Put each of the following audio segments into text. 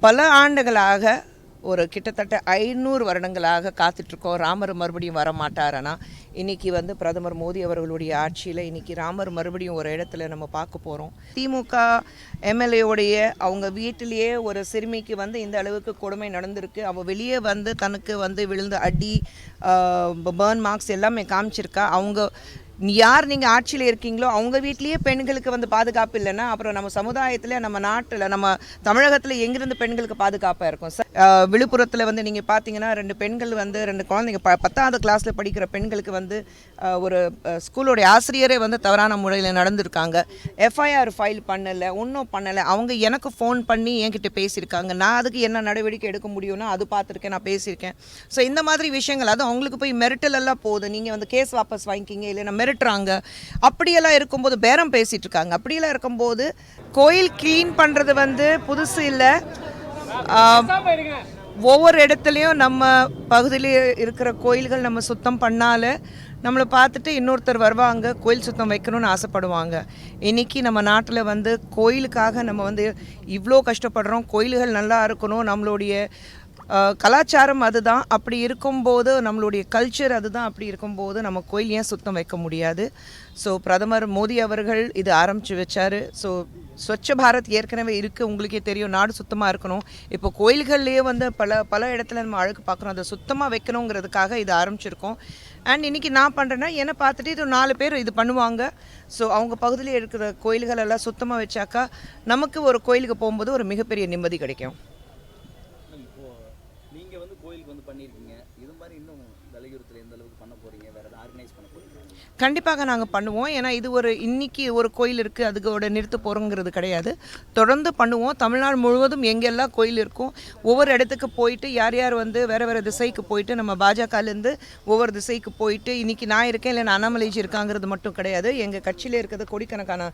பல ஆண்டுகளாக ஒரு கிட்டத்தட்ட 500 வருடங்களாக காத்துட்ருக்கோம் ராமர் மறுபடியும் வர மாட்டாரனா. இன்றைக்கி பிரதமர் மோடி அவர்களுடைய ஆட்சியில் இன்றைக்கி ராமர் மறுபடியும் ஒரு இடத்துல நம்ம பார்க்க போகிறோம். திமுக எம்எல்ஏவுடைய அவங்க வீட்டிலேயே ஒரு சிறுமிக்கு இந்த அளவுக்கு கொடுமை நடந்திருக்கு. அவள் வெளியே தனக்கு விழுந்த அடி பர்ன் மார்க்ஸ் எல்லாமே காமிச்சிருக்கா. அவங்க யார் நீங்கள் ஆட்சியில் இருக்கீங்களோ அவங்க வீட்லேயே பெண்களுக்கு பாதுகாப்பு இல்லைன்னா அப்புறம் நம்ம சமுதாயத்தில் நம்ம நாட்டில் நம்ம தமிழகத்தில் எங்கிருந்து பெண்களுக்கு பாதுகாப்பாக இருக்கும். விழுப்புரத்தில் நீங்கள் பார்த்தீங்கன்னா 2 பெண்கள் 2 குழந்தைங்க 10வது கிளாஸில் படிக்கிற பெண்களுக்கு ஒரு ஸ்கூலோடைய ஆசிரியரே தவறான முறையில் நடந்திருக்காங்க. எஃப்ஐஆர் ஃபைல் ஒன்றும் பண்ணலை. அவங்க எனக்கு ஃபோன் பண்ணி என்கிட்ட பேசியிருக்காங்க. நான் அதுக்கு என்ன நடவடிக்கை எடுக்க முடியும்னா அது பார்த்துருக்கேன், நான் பேசியிருக்கேன். ஸோ இந்த மாதிரி விஷயங்கள் அது அவங்களுக்கு போய் மிரட்டல் எல்லாம் போகுது. நீங்கள் கேஸ் வாபஸ் வாங்கிக்கிங்க இல்லைன்னா மிரட்டுறாங்க. அப்படியெல்லாம் இருக்கும்போது பேரம் பேசிகிட்டு இருக்காங்க. அப்படியெல்லாம் இருக்கும்போது கோயில் க்ளீன் பண்ணுறது புதுசு இல்லை. ஒவ்வொரு இடத்துலையும் நம்ம பகுதியில் இருக்கிற கோயில்கள் நம்ம சுத்தம் பண்ணால நம்மளை பார்த்துட்டு இன்னொருத்தர் வருவாங்க, கோயில் சுத்தம் வைக்கணும்னு ஆசைப்படுவாங்க. இன்றைக்கி நம்ம நாட்டில் கோயிலுக்காக நம்ம இவ்வளோ கஷ்டப்படுறோம். கோயில்கள் நல்லா இருக்கணும், நம்மளுடைய கலாச்சாரம் அதுதான். அப்படி இருக்கும்போது நம்மளுடைய கல்ச்சர் அதுதான். அப்படி இருக்கும்போது நம்ம கோயில் ஏன் சுத்தம் வைக்க முடியாது? ஸோ பிரதமர் மோடி அவர்கள் இது ஆரம்பித்து வச்சார். ஸோ ஸ்வச்ச பாரத் ஏற்கனவே இருக்குது, உங்களுக்கே தெரியும். நாடு சுத்தமாக இருக்கணும். இப்போ கோயில்கள்லேயே பல இடத்துல நம்ம அழகு பார்க்குறோம். அதை சுத்தமாக வைக்கணுங்கிறதுக்காக இது ஆரம்பிச்சிருக்கோம். அண்ட் இன்றைக்கி நான் பண்ணுறேன்னா என்னை பார்த்துட்டு இது 4 பேர் இது பண்ணுவாங்க. ஸோ அவங்க பகுதியில் இருக்கிற கோயில்கள் எல்லாம் சுத்தமாக வச்சாக்கா நமக்கு ஒரு கோயிலுக்கு போகும்போது ஒரு மிகப்பெரிய நிம்மதி கிடைக்கும். கோயிலுக்கு பண்ணியிருக்கீங்க, இது மாதிரி இன்னும் தலையுறத்தில் எந்த அளவுக்கு பண்ண போகிறீங்க, வேறு எதாவது ஆர்கனைஸ் பண்ண போகிறீங்க? கண்டிப்பாக நாங்கள் பண்ணுவோம். ஏன்னா இது இன்றைக்கி ஒரு கோயில் இருக்குது அதுக்கோட நிறுத்த போகிறோங்கிறது கிடையாது. தொடர்ந்து பண்ணுவோம். தமிழ்நாடு முழுவதும் எங்கெல்லாம் கோயில் இருக்கும் ஒவ்வொரு இடத்துக்கு போயிட்டு யார் வேறு திசைக்கு போயிட்டு நம்ம பாஜகலேருந்து ஒவ்வொரு திசைக்கு போயிட்டு இன்றைக்கி நான் இருக்கேன் இல்லை அண்ணாமலைஜி இருக்காங்கிறது மட்டும் கிடையாது. எங்கள் கட்சியில் இருக்கிறது கோடிக்கணக்கான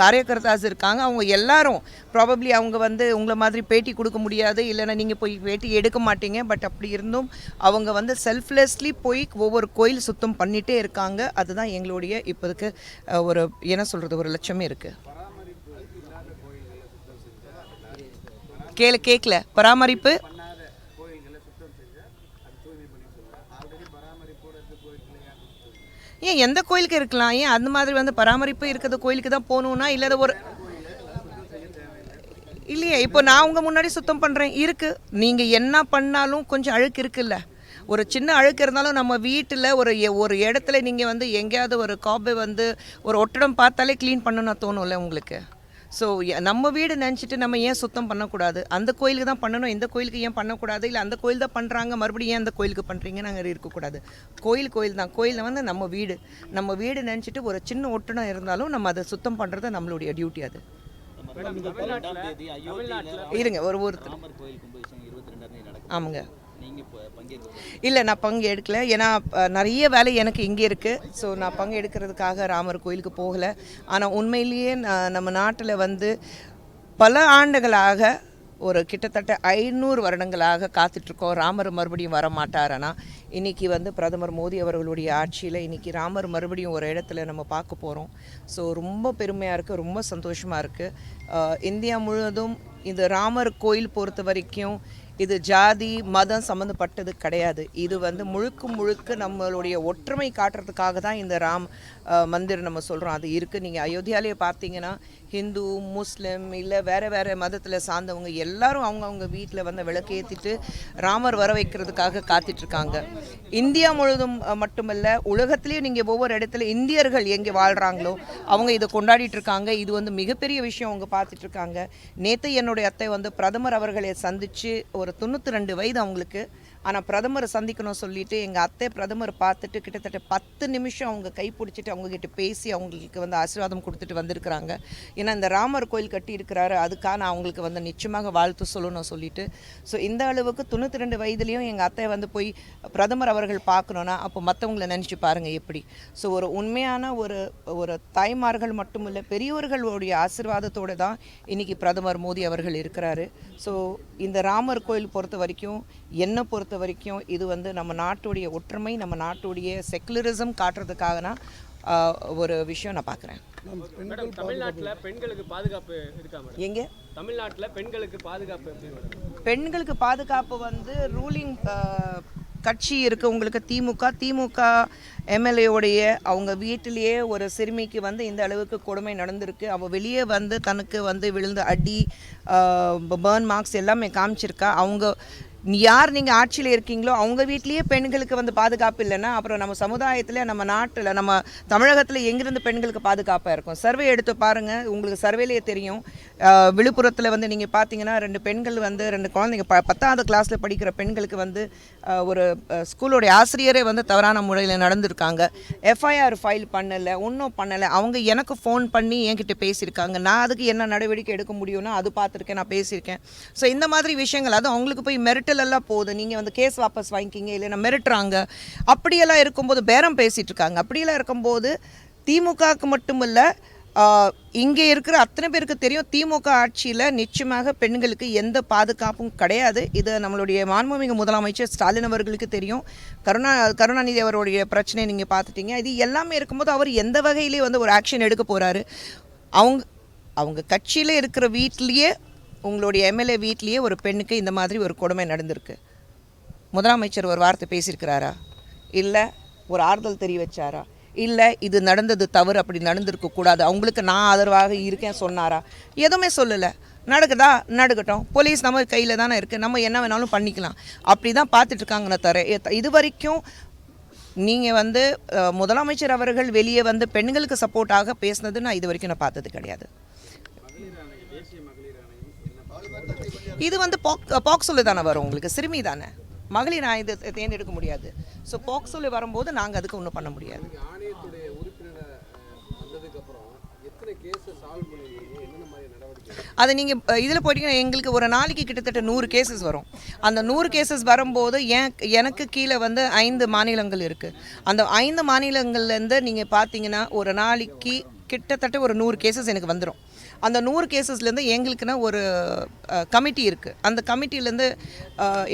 காரியகர்த்தாஸ் இருக்காங்க. அவங்க எல்லாரும் ப்ராபப்ளி அவங்க உங்களை மாதிரி பேட்டி கொடுக்க முடியாது, இல்லைன்னா நீங்கள் போய் பேட்டி எடுக்க மாட்டீங்க. பட் அப்படி இருந்தும் அவங்க செல்ஃப்லெஸ்லி போய் ஒவ்வொரு கோயில் சுத்தம் பண்ணிகிட்டே இருக்காங்க. அதுதான் எங்களுடைய இப்போதுக்கு ஒரு என்ன சொல்கிறது ஒரு லட்சமே இருக்குது. கேட்கல பராமரிப்பு ஏன் எந்த கோயிலுக்கு இருக்கலாம்? ஏன் அந்த மாதிரி பராமரிப்பு இருக்கிறது கோயிலுக்கு தான் போகணுன்னா இல்லாத ஒரு இல்லையே. இப்போ நான் உங்கள் முன்னாடி சுத்தம் பண்ணுறேன் இருக்குது. நீங்கள் என்ன பண்ணாலும் கொஞ்சம் அழுக்கு இருக்குல்ல. ஒரு சின்ன அழுக்கு இருந்தாலும் நம்ம வீட்டில் ஒரு இடத்துல நீங்கள் எங்கேயாவது ஒரு காபை ஒரு ஒட்டடம் பார்த்தாலே க்ளீன் பண்ணணும்னு தோணும்ல உங்களுக்கு. ஸோ நம்ம வீடு நினச்சிட்டு நம்ம ஏன் சுத்தம் பண்ணக்கூடாது? அந்த கோயிலுக்கு தான் பண்ணணும், இந்த கோயிலுக்கு ஏன் பண்ணக்கூடாது? இல்லை அந்த கோயில் தான் பண்ணுறாங்க மறுபடியும் ஏன் அந்த கோயிலுக்கு பண்ணுறீங்க? நாங்கள் இருக்கக்கூடாது. கோயில் தான். கோயிலில் நம்ம வீடு நினச்சிட்டு ஒரு சின்ன ஒட்டடம் இருந்தாலும் நம்ம அதை சுத்தம் பண்ணுறது நம்மளுடைய டியூட்டி. அது இருங்க ஒருத்தர் ஆமாங்க. இல்லை நான் பங்கு எடுக்கலை. ஏன்னா நிறைய வேலை எனக்கு இங்கே இருக்குது. ஸோ நான் பங்கு எடுக்கிறதுக்காக ராமர் கோயிலுக்கு போகலை. ஆனால் உண்மையிலேயே நம்ம நாட்டில் பல ஆண்டுகளாக ஒரு கிட்டத்தட்ட 500 வருடங்களாக காத்துட்ருக்கோம் ராமர் மறுபடியும் வர மாட்டாரனா. இன்றைக்கி பிரதமர் மோடி அவர்களுடைய ஆட்சியில் இன்றைக்கி ராமர் மறுபடியும் ஒரு இடத்துல நம்ம பார்க்க போகிறோம். ஸோ ரொம்ப பெருமையாக இருக்குது, ரொம்ப சந்தோஷமாக இருக்குது. இந்தியா முழுவதும் இந்த ராமர் கோயில் பொறுத்த வரைக்கும் இது ஜாதி மதம் சம்மந்தப்பட்டது கிடையாது. இது முழுக்க நம்மளுடைய ஒற்றுமை காட்டுறதுக்காக தான் இந்த ராம் மந்திர் நம்ம சொல்கிறோம். அது இருக்குது. நீங்கள் அயோத்தியாலேயே பார்த்தீங்கன்னா ஹிந்து முஸ்லீம் இல்லை வேறு மதத்தில் சார்ந்தவங்க எல்லாரும் அவங்கவுங்க வீட்டில் விளக்கேற்றிட்டு ராமர் வர வைக்கிறதுக்காக காத்துட்ருக்காங்க. இந்தியா முழுவதும் மட்டுமல்ல, உலகத்துலேயும் நீங்கள் ஒவ்வொரு இடத்துல இந்தியர்கள் எங்கே வாழ்கிறாங்களோ அவங்க இதை கொண்டாடிட்டு இருக்காங்க. இது மிகப்பெரிய விஷயம் அவங்க பார்த்துட்ருக்காங்க. நேற்று என்னுடைய அத்தை பிரதமர் அவர்களை சந்தித்து ஒரு 92 வயது அவங்களுக்கு. ஆனால் பிரதமரை சந்திக்கணும் சொல்லிட்டு எங்கள் அத்தை பிரதமர் பார்த்துட்டு கிட்டத்தட்ட 10 நிமிஷம் அவங்க கைப்பிடிச்சிட்டு அவங்கக்கிட்ட பேசி அவங்களுக்கு ஆசீர்வாதம் கொடுத்துட்டு வந்திருக்கிறாங்க. ஏன்னா இந்த ராமர் கோயில் கட்டி இருக்கிறாரு, அதுக்காக அவங்களுக்கு நிச்சயமாக வாழ்த்து சொல்லணும் சொல்லிட்டு. ஸோ இந்த அளவுக்கு 92 வயதுலேயும் எங்கள் அத்தை போய் பிரதமர் அவர்கள் பார்க்கணுன்னா அப்போ மற்றவங்களை நினச்சி பாருங்கள் எப்படி. ஸோ ஒரு உண்மையான ஒரு தாய்மார்கள் மட்டும் இல்லை, பெரியவர்களுடைய ஆசீர்வாதத்தோடு தான் இன்றைக்கி பிரதமர் மோடி அவர்கள் இருக்கிறாரு. ஸோ இந்த ராமர் கோயில் பொறுத்த வரைக்கும் என்னை பொறுத்த வரைக்கும் இது நம்ம நாட்டுடைய ஒற்றுமை, நம்ம நாட்டுடைய செக்குலரிசம் காட்டுறதுக்காகனா ஒரு விஷயம் நான் பார்க்குறேன். மேடம், தமிழ்நாட்டில் பெண்களுக்கு பாதுகாப்பு இருக்கா மேடம்? எங்கே தமிழ்நாட்டில் பெண்களுக்கு பாதுகாப்பு எப்படி மேடம்? பெண்களுக்கு பாதுகாப்பு வந்து ரூலிங் கட்சி இருக்குது உங்களுக்கு, திமுக எம்எல்ஏவுடைய அவங்க வீட்டிலேயே ஒரு சிறுமிக்கு வந்து இந்த அளவுக்கு கொடுமை நடந்திருக்கு. அவள் வெளியே வந்து தனக்கு வந்து விழுந்து அடி பர்ன் மார்க்ஸ் எல்லாமே காமிச்சிருக்கா. அவங்க யார் நீங்கள் ஆட்சியில் இருக்கீங்களோ அவங்க வீட்லேயே பெண்களுக்கு வந்து பாதுகாப்பு இல்லைன்னா அப்புறம் நம்ம சமுதாயத்தில், நம்ம நாட்டில், நம்ம தமிழகத்தில் எங்கேருந்து பெண்களுக்கு பாதுகாப்பாக இருக்கும்? சர்வே எடுத்து பாருங்கள், உங்களுக்கு சர்வேலேயே தெரியும். விழுப்புரத்தில் வந்து நீங்கள் பார்த்தீங்கன்னா 2 பெண்கள் வந்து 2 குழந்தைங்க 10வது கிளாஸில் படிக்கிற பெண்களுக்கு வந்து ஒரு ஸ்கூலோடைய ஆசிரியரே வந்து தவறான முறையில் நடந்திருக்காங்க. எஃப்ஐஆர் ஃபைல் ஒன்றும் பண்ணலை. அவங்க எனக்கு ஃபோன் பண்ணி என்கிட்ட பேசியிருக்காங்க. நான் அதுக்கு என்ன நடவடிக்கை எடுக்க முடியும்னா அது பார்த்துருக்கேன், நான் பேசியிருக்கேன். ஸோ இந்த மாதிரி விஷயங்கள், அது அவங்களுக்கு போய் மிரட்டலெல்லாம் போகுது. நீங்கள் வந்து கேஸ் வாபஸ் வாங்கிக்கிங்க, இல்லைன்னா மிரட்டுறாங்க. அப்படியெல்லாம் இருக்கும்போது பேரம் பேசிகிட்டு இருக்காங்க. அப்படியெல்லாம் இருக்கும்போது திமுகவுக்கு மட்டும் இல்லை, இங்கே இருக்கிற அத்தனை பேருக்கு தெரியும் திமுக ஆட்சியில் நிச்சயமாக பெண்களுக்கு எந்த பாதுகாப்பும் கிடையாது. இது நம்மளுடைய மாண்புமிகு முதலமைச்சர் ஸ்டாலின் அவர்களுக்கு தெரியும். கருணாநிதி அவருடைய பிரச்சனை நீங்கள் பார்த்துட்டீங்க. இது எல்லாமே இருக்கும்போது அவர் எந்த வகையிலே வந்து ஒரு ஆக்ஷன் எடுக்க போகிறாரு? அவங்க கட்சியில் இருக்கிற வீட்லேயே, உங்களுடைய எம்எல்ஏ வீட்லேயே ஒரு பெண்ணுக்கு இந்த மாதிரி ஒரு கொடுமை நடந்திருக்கு. முதலமைச்சர் ஒரு வார்த்தை பேசியிருக்கிறாரா? இல்லை ஒரு ஆறுதல் தெரிவிச்சாரா? இல்லை இது நடந்தது தவறு, அப்படி நடந்திருக்கக்கூடாது, அவங்களுக்கு நான் ஆதரவாக இருக்கேன் சொன்னாரா? எதுவுமே சொல்லலை. நடக்குதா நடக்கட்டும், போலீஸ் நம்ம கையில் தானே இருக்குது, நம்ம என்ன வேணாலும் பண்ணிக்கலாம், அப்படி தான் பார்த்துட்ருக்காங்கன்னு தவிர இது வரைக்கும் நீங்கள் வந்து முதலமைச்சர் அவர்கள் வெளியே வந்து பெண்களுக்கு சப்போர்ட்டாக பேசுனது நான் இது வரைக்கும் நான் பார்த்தது கிடையாது. இது வந்து பாக்ஸோவில் தானே வரும், உங்களுக்கு சிறுமி தானே, மகளிர் ஆயுத தேர்ந்தெடுக்க முடியாது. ஸோ பாக்ஸோவில் வரும்போது நாங்கள் அதுக்கு ஒன்றும் பண்ண முடியாது. அது நீங்கள் இதில் போயிட்டீங்கன்னா எங்களுக்கு ஒரு நாளைக்கு கிட்டத்தட்ட 100 கேசஸ் வரும். அந்த 100 கேசஸ் வரும்போது எனக்கு கீழே வந்து 5 மாநிலங்கள் இருக்குது. அந்த 5 மாநிலங்கள்லேருந்து நீங்கள் பார்த்தீங்கன்னா ஒரு நாளைக்கு கிட்டத்தட்ட ஒரு 100 கேசஸ் எனக்கு வந்துடும். அந்த 100 கேசஸ்லேருந்து எங்களுக்குன்னா ஒரு கமிட்டி இருக்குது. அந்த கமிட்டிலேருந்து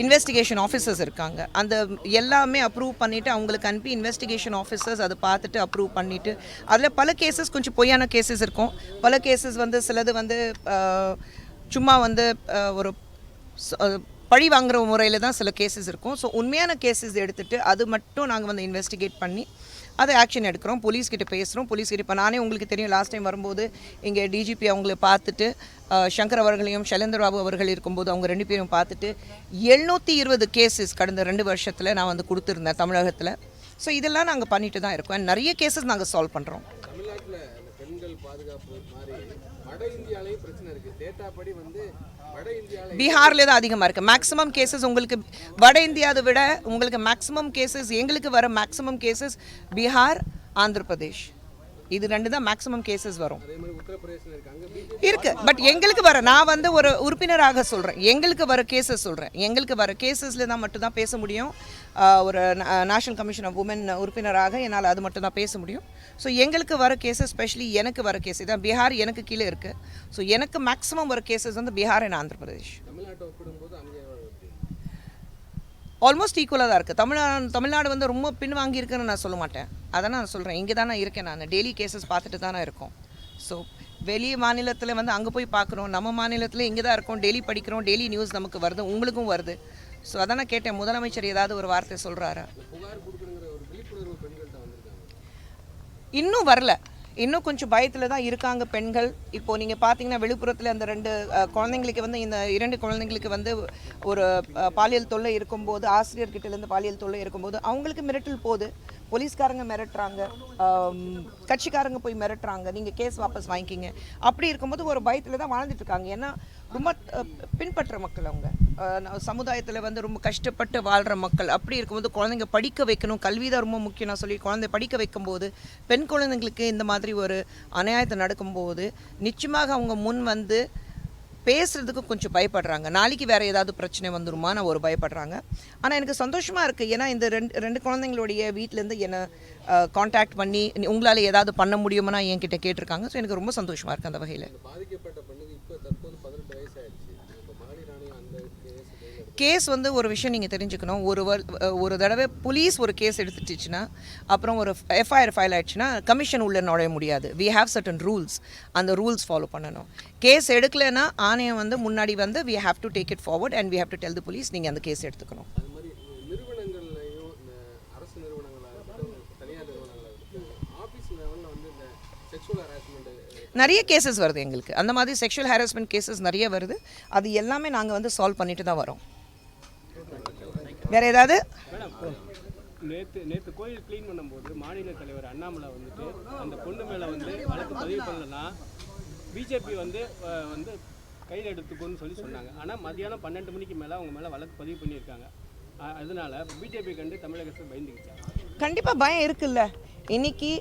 இன்வெஸ்டிகேஷன் ஆஃபீஸர்ஸ் இருக்காங்க. அந்த எல்லாமே அப்ரூவ் பண்ணிவிட்டு அவங்களுக்கு அனுப்பி இன்வெஸ்டிகேஷன் ஆஃபீஸர்ஸ் அதை பார்த்துட்டு அப்ரூவ் பண்ணிவிட்டு, அதில் பல கேசஸ் கொஞ்சம் பொய்யான கேசஸ் இருக்கும். பல கேசஸ் வந்து சிலது வந்து சும்மா வந்து ஒரு பழி வாங்குகிற முறையில் தான் சில கேசஸ் இருக்கும். ஸோ உண்மையான கேசஸ் எடுத்துகிட்டு அது மட்டும் நாங்கள் வந்து இன்வெஸ்டிகேட் பண்ணி அதை ஆக்ஷன் எடுக்கிறோம். போலீஸ்கிட்ட பேசுகிறோம். போலீஸ்கிட்ட இப்போ நானே உங்களுக்கு தெரியும், லாஸ்ட் டைம் வரும்போது இங்கே டிஜிபி அவங்கள பார்த்துட்டு, சங்கர் அவர்களையும் ஷைலேந்திர பாபு அவர்கள் இருக்கும்போது அவங்க 2 பேரும் பார்த்துட்டு 720 கேசஸ் கடந்த 2 வருஷத்தில் நான் வந்து கொடுத்துருந்தேன் தமிழகத்தில். ஸோ இதெல்லாம் நாங்கள் பண்ணிட்டு தான் இருக்கோம். நிறைய கேசஸ் நாங்கள் சால்வ் பண்ணுறோம். தமிழ்நாட்டில் பெண்கள் பாதுகாப்பு மாதிரி வட இந்தியாவிலையும் பிரச்சனை இருக்குது. டேட்டா படி வந்து பீகார்ல தான் அதிகமாக இருக்குது மேக்ஸிமம் கேசஸ். உங்களுக்கு வட இந்தியாவை விட உங்களுக்கு மேக்ஸிமம் கேசஸ், எங்களுக்கு வர மேக்ஸிமம் கேசஸ் பீகார், ஆந்திர பிரதேஷ், இது 2 தான் மேக்ஸிமம் கேசஸ் வரும். இருக்கு. பட் எங்களுக்கு வர, நான் வந்து ஒரு உறுப்பினராக சொல்கிறேன், எங்களுக்கு வர கேசஸ் சொல்கிறேன். எங்களுக்கு வர கேசஸில் தான் மட்டும்தான் பேச முடியும். ஒரு நேஷனல் கமிஷன் ஆஃப் உமன் உறுப்பினராக என்னால் அது மட்டும் தான் பேச முடியும். ஸோ எங்களுக்கு வர கேசஸ், ஸ்பெஷலி எனக்கு வர கேஸ் இதான். பீகார் எனக்கு கீழே இருக்குது. ஸோ எனக்கு மேக்ஸிமம் வர கேசஸ் வந்து பீகார் அண்ட் ஆந்திர பிரதேஷ். ஆல்மோஸ்ட் ஈக்குவலாக தான் இருக்குது. தமிழ்நாடு வந்து ரொம்ப பின்வாங்கி இருக்குன்னு நான் சொல்ல மாட்டேன். அதான் நான் சொல்கிறேன், இங்கே தானே இருக்கேன் நான், டெய்லி கேசஸ் பார்த்துட்டு தானே இருக்கோம். ஸோ வெளி மாநிலத்தில் வந்து அங்கே போய் பார்க்குறோம், நம்ம மாநிலத்தில் இங்கே தான் இருக்கோம், டெய்லி படிக்கிறோம், டெய்லி நியூஸ் நமக்கு வருது, உங்களுக்கும் வருது. ஸோ அதான் நான் கேட்டேன், முதலமைச்சர் ஏதாவது ஒரு வார்த்தை சொல்கிறாரா? இன்னும் வரல, இன்னும் கொஞ்சம் பயத்தில் தான் இருக்காங்க பெண்கள். இப்போது நீங்கள் பார்த்தீங்கன்னா விழுப்புரத்தில் அந்த 2 குழந்தைங்களுக்கு வந்து, இந்த 2 குழந்தைங்களுக்கு வந்து ஒரு பாலியல் தொல்லை இருக்கும்போது, ஆசிரியர்கிட்டேருந்து பாலியல் தொல்லை இருக்கும்போது அவங்களுக்கு மிரட்டல் போகுது. போலீஸ்காரங்க மிரட்டுறாங்க, கட்சிக்காரங்க போய் மிரட்டுறாங்க, நீங்கள் கேஸ் வாபஸ் வாங்கிக்கிங்க. அப்படி இருக்கும்போது ஒரு பயத்தில் தான் வாழ்ந்துட்டு இருக்காங்க. ஏன்னா ரொம்ப பின்பற்ற மக்கள் அவங்க, சமுதாயத்தில் வந்து ரொம்ப கஷ்டப்பட்டு வாழ்கிற மக்கள். அப்படி இருக்கும்போது குழந்தைங்க படிக்க வைக்கணும், கல்வி தான் ரொம்ப முக்கியம். நான் சொல்லி குழந்தை படிக்க வைக்கும்போது பெண் குழந்தைங்களுக்கு இந்த மாதிரி ஒரு அநியாயத்தை நடக்கும்போது நிச்சயமாக அவங்க முன் வந்து பேசுகிறதுக்கு கொஞ்சம் பயப்படுறாங்க. நாளைக்கு வேறு ஏதாவது பிரச்சனை வந்துருமான்னு ஒரு பயப்படுறாங்க. ஆனால் எனக்கு சந்தோஷமாக இருக்குது. ஏன்னா இந்த ரெண்டு குழந்தைங்களுடைய வீட்டிலேருந்து என்னை காண்டாக்ட் பண்ணி உங்களால் ஏதாவது பண்ண முடியுமானா என்கிட்ட கேட்டிருக்காங்க. ஸோ எனக்கு ரொம்ப சந்தோஷமாக இருக்குது அந்த வகையில். கேஸ் வந்து ஒரு விஷயம் நீங்கள் தெரிஞ்சுக்கணும். ஒரு தடவை போலீஸ் ஒரு கேஸ் எடுத்துட்டுச்சுன்னா அப்புறம் ஒரு எஃப்ஐஆர் ஃபைல் ஆயிடுச்சுன்னா கமிஷன் உள்ளே நுழைய முடியாது. We have certain rules. அந்த ரூல்ஸ் ஃபாலோ பண்ணணும். கேஸ் எடுக்கலைன்னா ஆணையம் வந்து முன்னாடி வந்து we have to take it forward and we have to tell the police நீங்கள் அந்த கேஸ் எடுத்துக்கணும். அது மாதிரி நிறுவனங்கள்லையும் இந்த அரசு நிறுவனங்களாக இருக்கட்டும் தனியார் நிறுவனங்களாக இருக்கட்டும் ஆஃபீஸ் லெவலில் வந்து இந்த செக்ஷுவல் ஹராஸ்மெண்ட் நிறைய கேசஸ் வருது எங்களுக்கு. அந்த மாதிரி செக்ஷுவல் ஹராஸ்மெண்ட் கேசஸ் நிறைய வருது. அது எல்லாமே நாங்கள் வந்து சால்வ் பண்ணிட்டு தான் வரோம். வேறு ஏதாவது? நேற்று கோயில் க்ளீன் பண்ணும்போது மாநில தலைவர் அண்ணாமலை வந்துட்டு அந்த பொண்ணு மேலே வந்து வழக்கு பதிவு பண்ணலன்னா பிஜேபி வந்து கையில் எடுத்துக்கோன்னு சொன்னாங்க. ஆனால் மதியானம் 12 மணிக்கு மேலே அவங்க மேலே வழக்கு பதிவு பண்ணியிருக்காங்க. அதனால பிஜேபி கண்டு தமிழக அரசு பயந்துக்கிச்சாங்க. கண்டிப்பாக பயம் இருக்குல்ல. இன்னைக்கு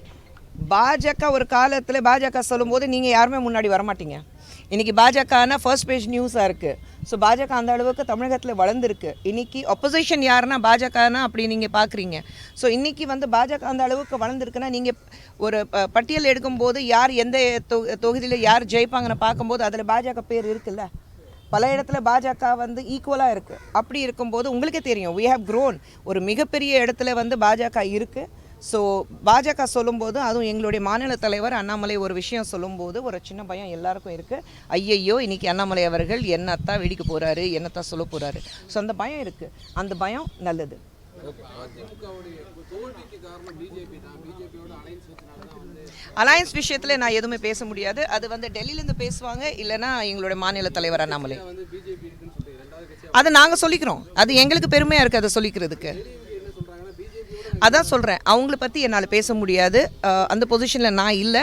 பாஜக ஒரு காலத்தில் பாஜக சொல்லும்போது நீங்கள் யாருமே முன்னாடி வரமாட்டீங்க. இன்றைக்கி பாஜகனா ஃபர்ஸ்ட் பேஜ் நியூஸாக இருக்குது. ஸோ பாஜக அந்த அளவுக்கு தமிழகத்தில் வளர்ந்துருக்கு. இன்றைக்கி ஒப்போசிஷன் யாருன்னா பாஜகனா அப்படி நீங்கள் பார்க்குறீங்க. ஸோ இன்றைக்கி வந்து பாஜக அந்த அளவுக்கு வளர்ந்துருக்குன்னா நீங்கள் ஒரு பட்டியல் எடுக்கும்போது யார் எந்த தொகுதியில் யார் ஜெயிப்பாங்கன்னு பார்க்கும்போது அதில் பாஜக பேர் இருக்குல்ல. பல இடத்துல பாஜக வந்து ஈக்குவலாக இருக்குது. அப்படி இருக்கும்போது உங்களுக்கே தெரியும் we have grown. ஒரு மிகப்பெரிய இடத்துல வந்து பாஜக இருக்குது. ஸோ பாஜக சொல்லும்போது அதுவும் எங்களுடைய மாநில தலைவர் அண்ணாமலை ஒரு விஷயம் சொல்லும்போது ஒரு சின்ன பயம் எல்லாருக்கும் இருக்குது. ஐயையோ இன்றைக்கி அண்ணாமலை அவர்கள் என்னத்தான் வெடிக்க போகிறாரு, என்னத்தான் சொல்ல போகிறாரு. ஸோ அந்த பயம் இருக்குது. அந்த பயம் நல்லது. அலையன்ஸ் விஷயத்தில் நான் எதுவுமே பேச முடியாது. அது வந்து டெல்லியிலேருந்து பேசுவாங்க, இல்லைன்னா எங்களுடைய மாநில தலைவர் அண்ணாமலை. அதை நாங்கள் சொல்லிக்கிறோம். அது எங்களுக்கு பெருமையாக இருக்குது அதை சொல்லிக்கிறதுக்கு. அதான் சொல்கிறேன், அவங்கள பற்றி என்னால் பேச முடியாது. அந்த பொசிஷனில் நான் இல்லை.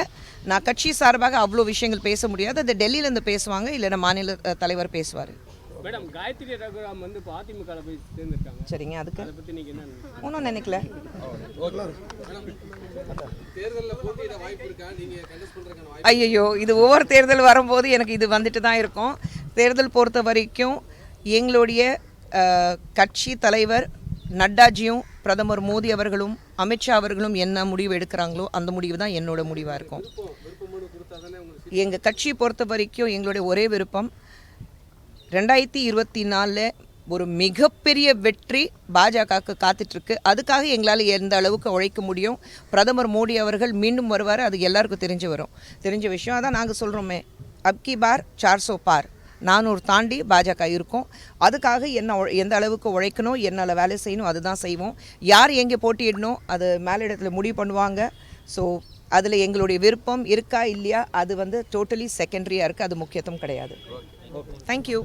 நான் கட்சி சார்பாக அவ்வளோ விஷயங்கள் பேச முடியாது. அது டெல்லியிலேருந்து பேசுவாங்க, இல்லைன்னா மாநில தலைவர் பேசுவார். மேடம், காயத்ரி ரகுராம் வந்து இப்போ அதிமுக போய் சேர்ந்துருக்காங்க. சரிங்க, அதுக்கு அதை பற்றி நீங்கள் என்ன ஒன்றும் நினைக்கல. ஐயோ, இது ஒவ்வொரு தேர்தல் வரும்போது எனக்கு இது வந்துட்டு தான் இருக்கும். தேர்தல் பொறுத்த வரைக்கும் எங்களுடைய கட்சி தலைவர் நட்டாஜியும் பிரதமர் மோடி அவர்களும் அமித்ஷா அவர்களும் என்ன முடிவு எடுக்கிறாங்களோ அந்த முடிவு தான் என்னோட முடிவாக இருக்கும். எங்கள் கட்சியை பொறுத்த வரைக்கும் எங்களுடைய ஒரே விருப்பம் 2024 ஒரு மிகப்பெரிய வெற்றி பாஜகவுக்கு காத்துட்ருக்கு. அதுக்காக எங்களால் எந்த அளவுக்கு உழைக்க முடியும். பிரதமர் மோடி அவர்கள் மீண்டும் வருவார், அது எல்லாருக்கும் தெரிஞ்ச விஷயம். அதான் நாங்கள் சொல்கிறோமே, அப்கி பார் 400 பார், 400 தாண்டி பாஜக இருக்கும். அதுக்காக எந்த அளவுக்கு உழைக்கணும், என்னால் வேலை செய்யணும், அதுதான் செய்வோம். யார் எங்கே போட்டியிடணும் அது மேலிடத்தில் முடிவு பண்ணுவாங்க. ஸோ அதில் எங்களுடைய விருப்பம் இருக்கா இல்லையா அது வந்து டோட்டலி செகண்டரியாக இருக்குது. அது முக்கியத்துவம் கிடையாது. தேங்க்யூ.